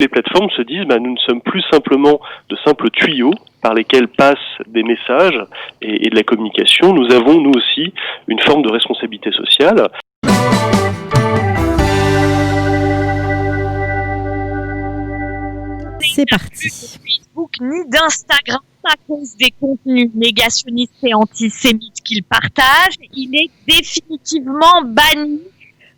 Les plateformes se disent nous ne sommes plus simplement de simples tuyaux par lesquels passent des messages et de la communication. Nous avons, nous aussi, une forme de responsabilité sociale. C'est parti. Facebook ni d'Instagram à cause des contenus négationnistes et antisémites qu'il partage. Il est définitivement banni,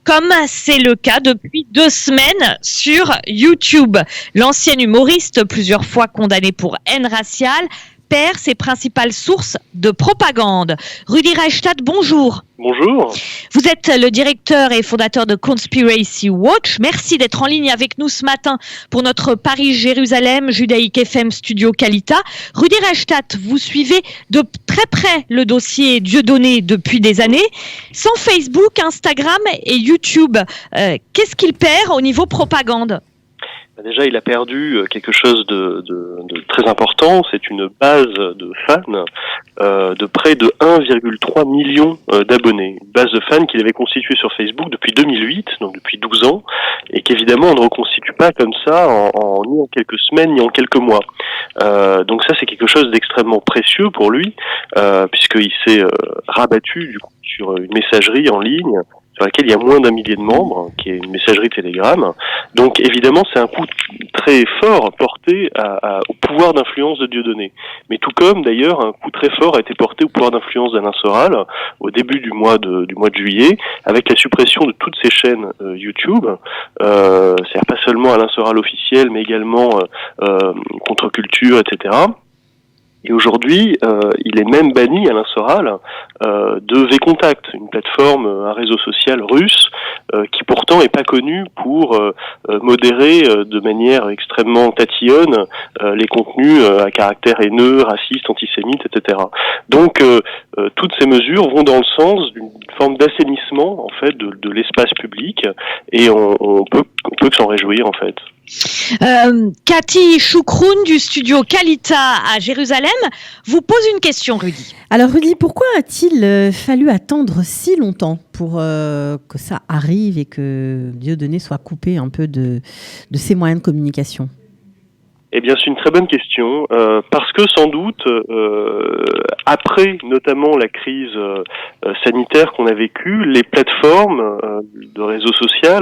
comme c'est le cas depuis 2 semaines sur YouTube. L'ancien humoriste, plusieurs fois condamné pour haine raciale, perd ses principales sources de propagande. Rudi Reichstadt, bonjour. Bonjour. Vous êtes le directeur et fondateur de Conspiracy Watch. Merci d'être en ligne avec nous ce matin pour notre Paris-Jérusalem Judaïque FM Studio Kalita. Rudi Reichstadt, vous suivez de très près le dossier Dieudonné depuis des années. Sans Facebook, Instagram et YouTube, qu'est-ce qu'il perd au niveau propagande ? Déjà, il a perdu quelque chose de très important. C'est une base de fans de près de 1,3 million d'abonnés. Une base de fans qu'il avait constituée sur Facebook depuis 2008, donc depuis 12 ans, et qu'évidemment on ne reconstitue pas comme ça ni en quelques semaines, ni en quelques mois. Donc ça, c'est quelque chose d'extrêmement précieux pour lui, puisqu'il s'est rabattu du coup sur une messagerie en ligne sur laquelle il y a moins d'1 millier de membres, qui est une messagerie Telegram. Donc évidemment, c'est un coup très fort porté au pouvoir d'influence de Dieudonné. Mais tout comme d'ailleurs un coup très fort a été porté au pouvoir d'influence d'Alain Soral au début du mois de juillet, avec la suppression de toutes ces chaînes YouTube. C'est-à-dire pas seulement Alain Soral officiel, mais également Contre-Culture, etc. Et aujourd'hui, il est même banni, Alain Soral, de VKontakte, une plateforme, un réseau social russe, qui pourtant est pas connu pour modérer de manière extrêmement tatillonne les contenus à caractère haineux, raciste, antisémite, etc. Donc, toutes ces mesures vont dans le sens d'une forme d'assainissement, en fait, de l'espace public, et on peut que s'en réjouir, en fait. Cathy Choukroun du studio Kalita à Jérusalem vous pose une question, Rudi. Alors Rudi, pourquoi a-t-il fallu attendre si longtemps pour que ça arrive et que Dieudonné soit coupé un peu de ses moyens de communication ? Eh bien, c'est une très bonne question, parce que sans doute, après notamment la crise sanitaire qu'on a vécue, les plateformes de réseaux sociaux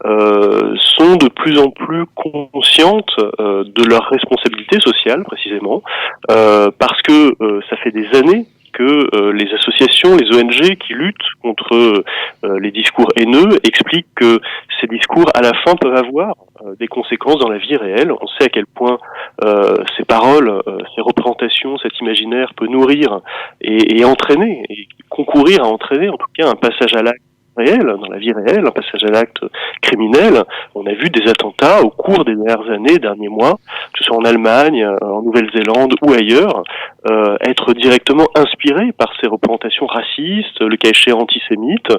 sont de plus en plus conscientes de leur responsabilité sociale, précisément, parce que ça fait des années que les associations, les ONG qui luttent contre les discours haineux expliquent que ces discours à la fin peuvent avoir des conséquences dans la vie réelle. On sait à quel point ces paroles, ces représentations, cet imaginaire peut nourrir et entraîner, et concourir à entraîner en tout cas un passage à l'acte réel, dans la vie réelle, un passage à l'acte criminel. On a vu des attentats au cours des derniers mois, que ce soit en Allemagne, en Nouvelle-Zélande ou ailleurs, être directement inspirés par ces représentations racistes, le cas échéant antisémites.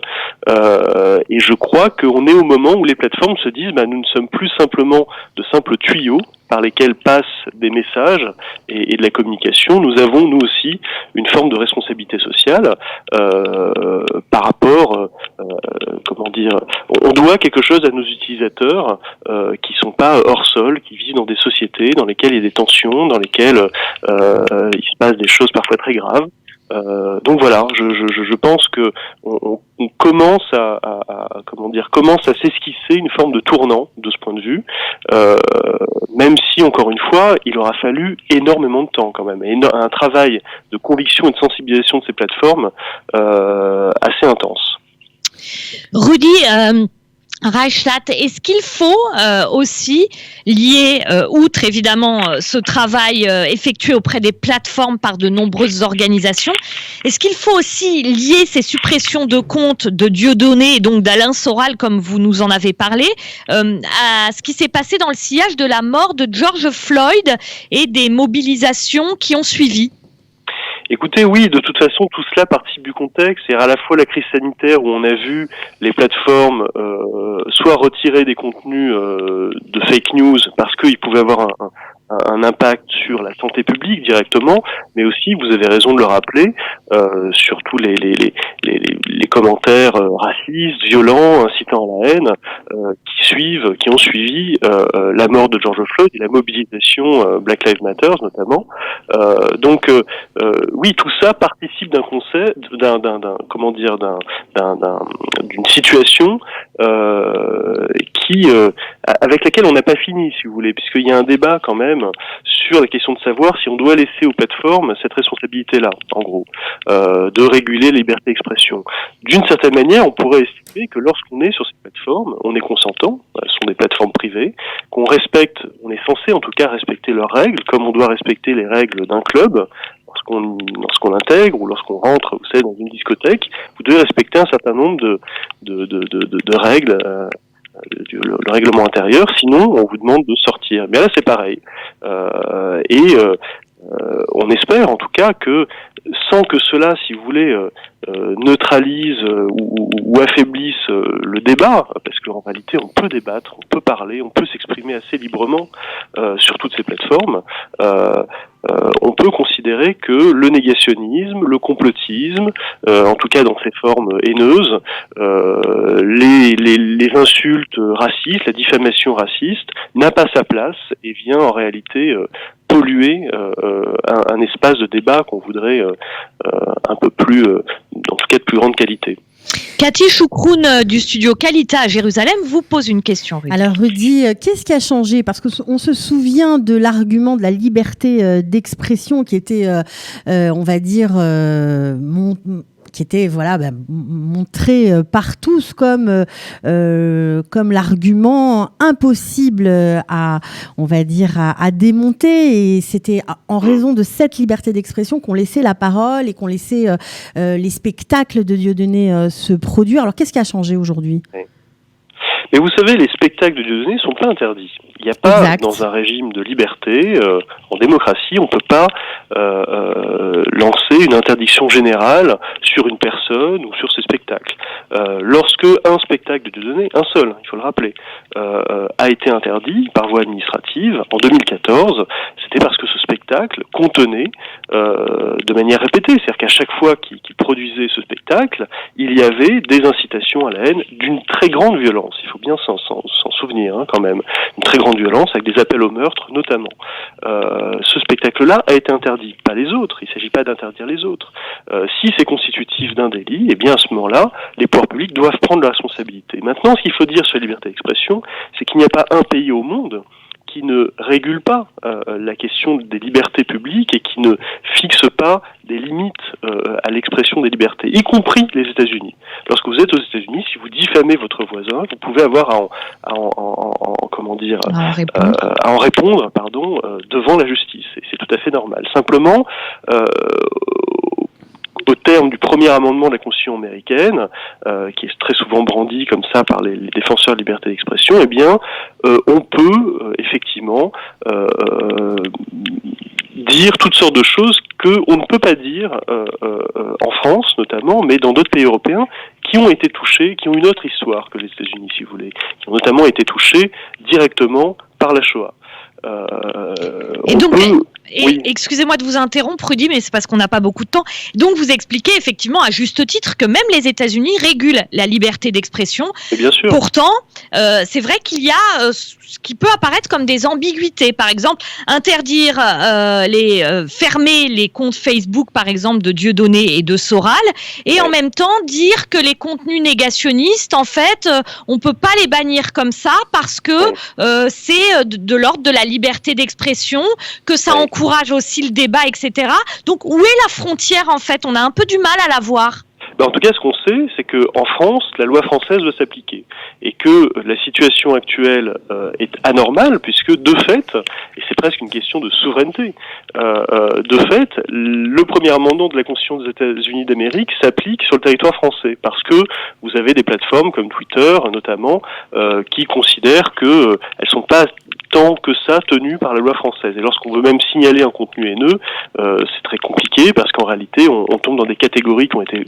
Et je crois qu'on est au moment où les plateformes se disent nous ne sommes plus simplement de simples tuyaux par lesquels passent des messages et de la communication. Nous avons, nous aussi, une forme de responsabilité sociale par rapport, on doit quelque chose à nos utilisateurs qui sont pas hors sol, qui vivent dans des sociétés dans lesquelles il y a des tensions, dans lesquelles il se passe des choses parfois très graves. Donc voilà, je pense que on commence commence à s'esquisser une forme de tournant de ce point de vue, même si encore une fois, il aura fallu énormément de temps quand même, et un travail de conviction et de sensibilisation de ces plateformes assez intense. Rudi Reichstadt, est-ce qu'il faut aussi lier, outre évidemment ce travail effectué auprès des plateformes par de nombreuses organisations, est-ce qu'il faut aussi lier ces suppressions de comptes de Dieudonné et donc d'Alain Soral, comme vous nous en avez parlé, à ce qui s'est passé dans le sillage de la mort de George Floyd et des mobilisations qui ont suivi ? Écoutez, oui, de toute façon, tout cela participe du contexte. C'est à la fois la crise sanitaire où on a vu les plateformes soit retirer des contenus de fake news parce qu'ils pouvaient avoir un impact sur la santé publique directement, mais aussi, vous avez raison de le rappeler, sur tous les commentaires racistes, violents, incitant à la haine, qui ont suivi la mort de George Floyd et la mobilisation Black Lives Matter notamment. Donc oui, tout ça participe d'un concept, d'une situation avec laquelle on n'a pas fini, si vous voulez, puisqu'il y a un débat quand même sur la question de savoir si on doit laisser aux plateformes cette responsabilité-là, en gros, de réguler la liberté d'expression. D'une certaine manière, on pourrait estimer que lorsqu'on est sur ces plateformes, on est consentant, elles sont des plateformes privées, on est censé en tout cas respecter leurs règles, comme on doit respecter les règles d'un club. Lorsqu'on intègre ou lorsqu'on rentre, vous savez, dans une discothèque, vous devez respecter un certain nombre de règles, le règlement intérieur, sinon on vous demande de sortir. Mais là c'est pareil. On espère en tout cas que, sans que cela, si vous voulez, neutralise ou affaiblisse le débat, parce qu'en réalité on peut débattre, on peut parler, on peut s'exprimer assez librement sur toutes ces plateformes, on peut considérer que le négationnisme, le complotisme, en tout cas dans ses formes haineuses, les insultes racistes, la diffamation raciste, n'a pas sa place et vient en réalité polluer un espace de débat qu'on voudrait un peu plus, en tout cas de plus grande qualité. Cathy Choukroun du studio Kalita à Jérusalem vous pose une question, Rudy. Alors Rudy, qu'est-ce qui a changé? Parce qu'on se souvient de l'argument de la liberté d'expression qui était, on va dire, qui était montré par tous comme l'argument impossible à démonter, et c'était en raison de cette liberté d'expression qu'on laissait la parole et qu'on laissait les spectacles de Dieudonné se produire. Alors qu'est-ce qui a changé aujourd'hui? Mais vous savez, les spectacles de Dieudonné ne sont pas interdits. Il n'y a pas, dans un régime de liberté, en démocratie, on ne peut pas lancer une interdiction générale sur une personne ou sur ses spectacles. Lorsque un spectacle de Dieudonné, un seul, il faut le rappeler, a été interdit par voie administrative en 2014, c'était parce que ce spectacle contenait, de manière répétée, c'est-à-dire qu'à chaque fois qu'il produisait ce spectacle, il y avait des incitations à la haine d'une très grande violence. Il faut bien s'en souvenir quand même. Une très grande violence avec des appels au meurtre notamment. Ce spectacle-là a été interdit, pas les autres. Il ne s'agit pas d'interdire les autres. Si c'est constitutif d'un délit, eh bien à ce moment-là, les pouvoirs publics doivent prendre la responsabilité. Maintenant, ce qu'il faut dire sur la liberté d'expression, c'est qu'il n'y a pas un pays au monde qui ne régule pas la question des libertés publiques et qui ne fixe pas des limites à l'expression des libertés, y compris les États-Unis. Lorsque vous êtes aux États-Unis, si vous diffamez votre voisin, vous pouvez avoir à en répondre devant la justice. Et c'est tout à fait normal. Simplement, au terme du premier amendement de la Constitution américaine, qui est très souvent brandi comme ça par les défenseurs de liberté d'expression, eh bien, on peut effectivement dire toutes sortes de choses qu'on ne peut pas dire en France notamment, mais dans d'autres pays européens qui ont été touchés, qui ont une autre histoire que les États-Unis, si vous voulez, qui ont notamment été touchés directement par la Shoah. Excusez-moi de vous interrompre, Rudy, mais c'est parce qu'on n'a pas beaucoup de temps. Donc, vous expliquez effectivement à juste titre que même les États-Unis régulent la liberté d'expression. Et bien sûr. Pourtant, c'est vrai qu'il y a ce qui peut apparaître comme des ambiguïtés. Par exemple, interdire fermer les comptes Facebook, par exemple, de Dieudonné et de Soral, et en même temps dire que les contenus négationnistes, en fait, on peut pas les bannir comme ça parce que c'est de l'ordre de la liberté d'expression, que ça encourage aussi le débat, etc. Donc, où est la frontière, en fait? On a un peu du mal à la voir. En tout cas, ce qu'on sait, c'est qu'en France, la loi française doit s'appliquer et que la situation actuelle est anormale puisque, de fait, et c'est presque une question de souveraineté, de fait, le premier amendement de la Constitution des États-Unis d'Amérique s'applique sur le territoire français parce que vous avez des plateformes comme Twitter, notamment, qui considèrent qu'elles sont pas tant que ça tenu par la loi française. Et lorsqu'on veut même signaler un contenu haineux, c'est très compliqué parce qu'en réalité, on tombe dans des catégories qui ont été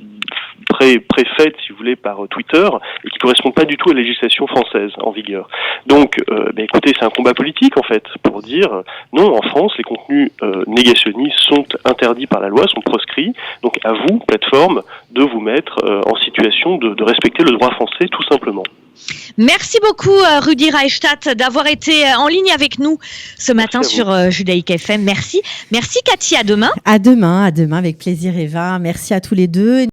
préfaite, si vous voulez, par Twitter, et qui correspond pas du tout à la législation française en vigueur. Donc, écoutez, c'est un combat politique en fait, pour dire non, en France, les contenus négationnistes sont interdits par la loi, sont proscrits. Donc, à vous, plateforme, de vous mettre en situation de respecter le droit français, tout simplement. Merci beaucoup Rudi Reichstadt d'avoir été en ligne avec nous ce matin sur Judaïque FM. Merci. Merci Cathy, à demain. À demain, avec plaisir Eva. Merci à tous les deux.